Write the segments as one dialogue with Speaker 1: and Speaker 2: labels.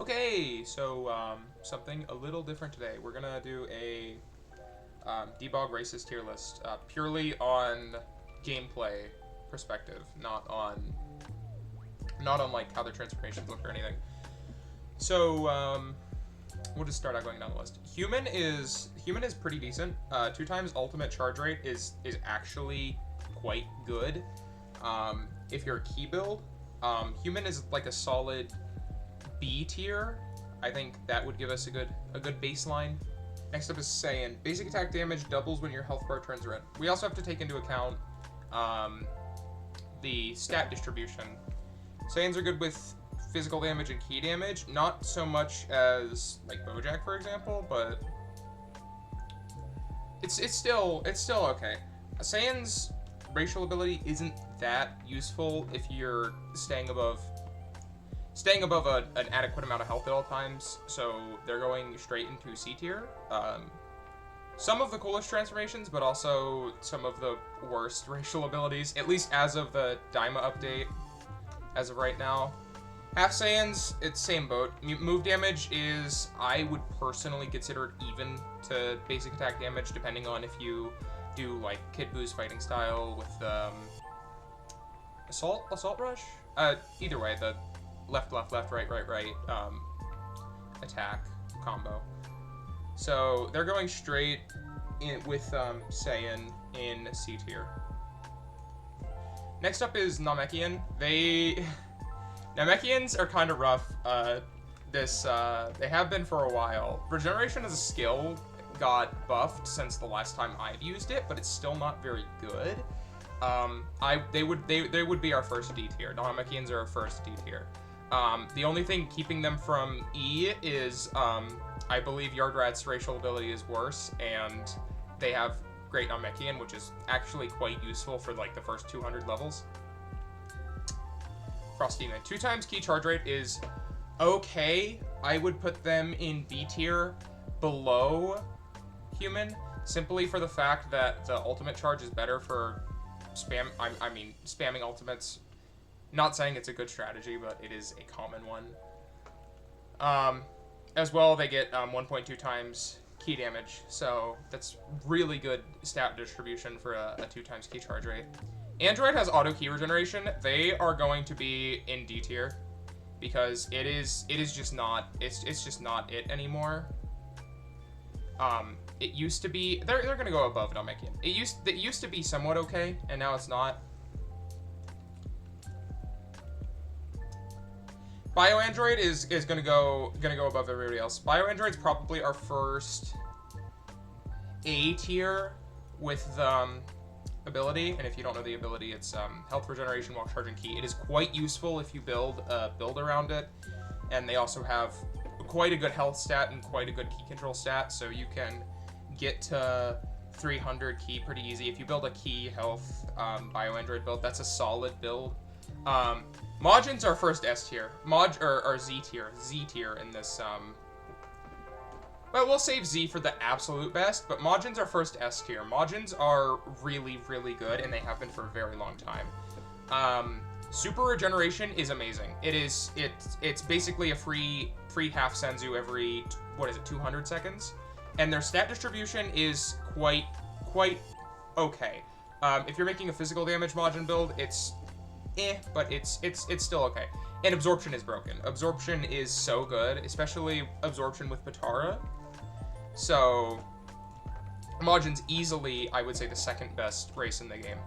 Speaker 1: Okay, so something a little different today. We're gonna do a Dbog racist tier list, purely on gameplay perspective, not on like how their transformations look or anything. So we'll just start out going down the list. Human is pretty decent. 2 times ultimate charge rate is actually quite good. If you're a key build, human is like a solid B tier. I think that would give us a good baseline. Next up is Saiyan. Basic attack damage doubles when your health bar turns red. We also have to take into account the stat distribution. Saiyans are good with physical damage and key damage, not so much as like Bojack, for example, but it's still okay. Saiyan's racial ability isn't that useful if you're staying above an adequate amount of health at all times, so they're going straight into C tier. Some of the coolest transformations, but also some of the worst racial abilities, at least as of the DAIMA update, as of right now. Half Saiyans, it's same boat. Move damage is, I would personally consider it even to basic attack damage, depending on if you do like Kid Buu's fighting style with Assault Rush? Either way, the left, right, attack combo. So they're going straight in with Saiyan in C tier. Next up is Namekian. Namekians are kind of rough. They have been for a while. Regeneration as a skill got buffed since the last time I've used it, but it's still not very good. They would be our first D tier. Namekians are our first D tier. The only thing keeping them from E is, I believe Yardrat's racial ability is worse, and they have Great Namekian, which is actually quite useful for like the first 200 levels. Frost Demon. 2 times key charge rate is okay. I would put them in B tier below Human, simply for the fact that the ultimate charge is better for spamming ultimates. Not saying it's a good strategy, but it is a common one. As well, they get 1.2 times key damage, so that's really good stat distribution for a 2 times key charge rate. Android has auto key regeneration. They are going to be in D tier because it is just not it anymore. It used to be they're gonna go above Namekian. It used to be somewhat okay, and now it's not. BioAndroid is gonna go above everybody else. BioAndroid's probably our first A tier with ability, and if you don't know the ability, it's health regeneration while charging key. It is quite useful if you build around it, and they also have quite a good health stat and quite a good key control stat, so you can get to 300 key pretty easy. If you build a key health BioAndroid build, that's a solid build. Majin's our first S tier. Or Z tier in this, well, we'll save Z for the absolute best, but Majin's our first S tier. Majins are really, really good, and they have been for a very long time. Super regeneration is amazing. It's basically a free half Senzu every, 200 seconds? And their stat distribution is quite okay. If you're making a physical damage Majin build, it's but it's still okay. And absorption is broken. Absorption is so good, especially absorption with Patara. So Majin's easily, I would say, the second best race in the game.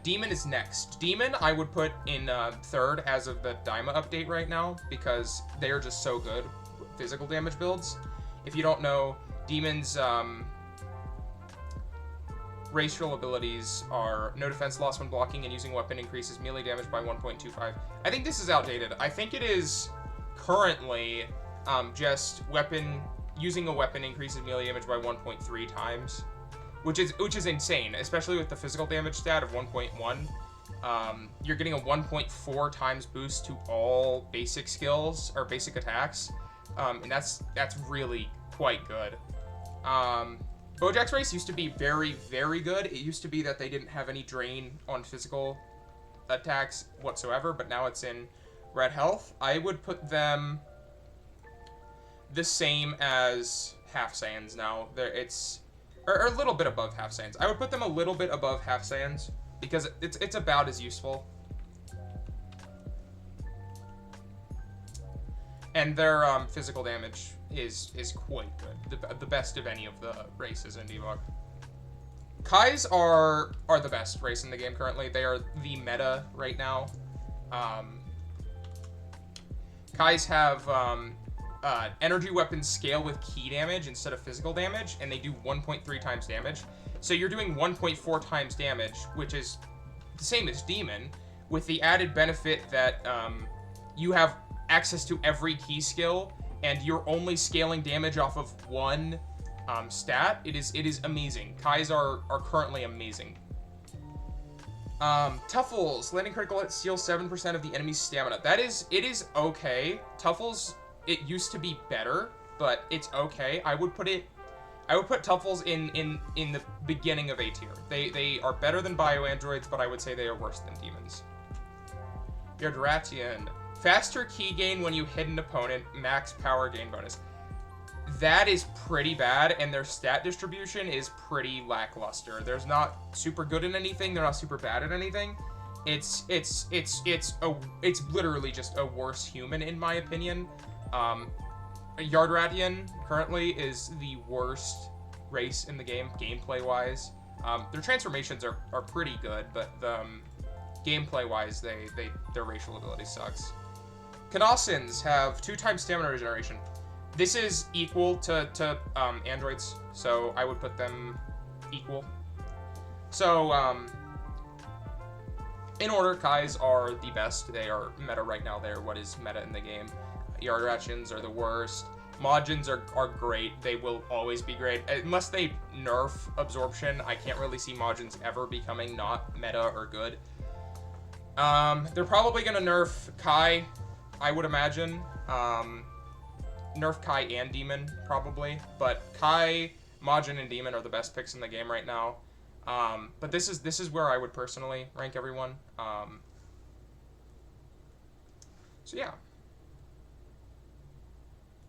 Speaker 1: Demon is next. Demon I would put in third as of the DAIMA update right now, because they are just so good with physical damage builds. If you don't know, Demon's racial abilities are no defense loss when blocking and using weapon increases melee damage by 1.25. I think this is outdated. I think it is currently just using a weapon increases melee damage by 1.3 times, which is insane, especially with the physical damage stat of 1.1. You're getting a 1.4 times boost to all basic skills or basic attacks, and that's really quite good. Bojack's race used to be very, very good. It used to be that they didn't have any drain on physical attacks whatsoever, but now it's in red health. I would put them the same as Half Saiyans now. Or a little bit above Half Saiyans. I would put them a little bit above Half Saiyans because it's about as useful. And their physical damage is quite good. The best of any of the races in Dbog. Kais are the best race in the game currently. They are the meta right now. Kais have energy weapons scale with ki damage instead of physical damage, and they do 1.3 times damage. So you're doing 1.4 times damage, which is the same as Demon, with the added benefit that you have access to every ki skill, and you're only scaling damage off of one stat. It is amazing. Kais are currently amazing. Tuffles, landing critical hit steals 7% of the enemy's stamina. It is okay. Tuffles, it used to be better, but it's okay. I would put Tuffles in the beginning of A tier. They are better than bioandroids, but I would say they are worse than demons. Yardratian. Faster ki gain when you hit an opponent, max power gain bonus. That is pretty bad, and their stat distribution is pretty lackluster. There's not super good in anything. They're not super bad at anything. It's literally just a worse human, in my opinion. Yardratian currently is the worst race in the game, gameplay-wise. Their transformations are pretty good, but gameplay-wise, their racial ability sucks. Canossins have 2 times stamina regeneration. This is equal to androids, so I would put them equal. So, in order, Kais are the best. They are meta right now. They're what is meta in the game. Yardratians are the worst. Majins are great. They will always be great. Unless they nerf absorption, I can't really see Majins ever becoming not meta or good. They're probably going to nerf Kai, I would imagine. Nerf Kai and Demon, probably. But Kai, Majin, and Demon are the best picks in the game right now. But this is where I would personally rank everyone. So yeah.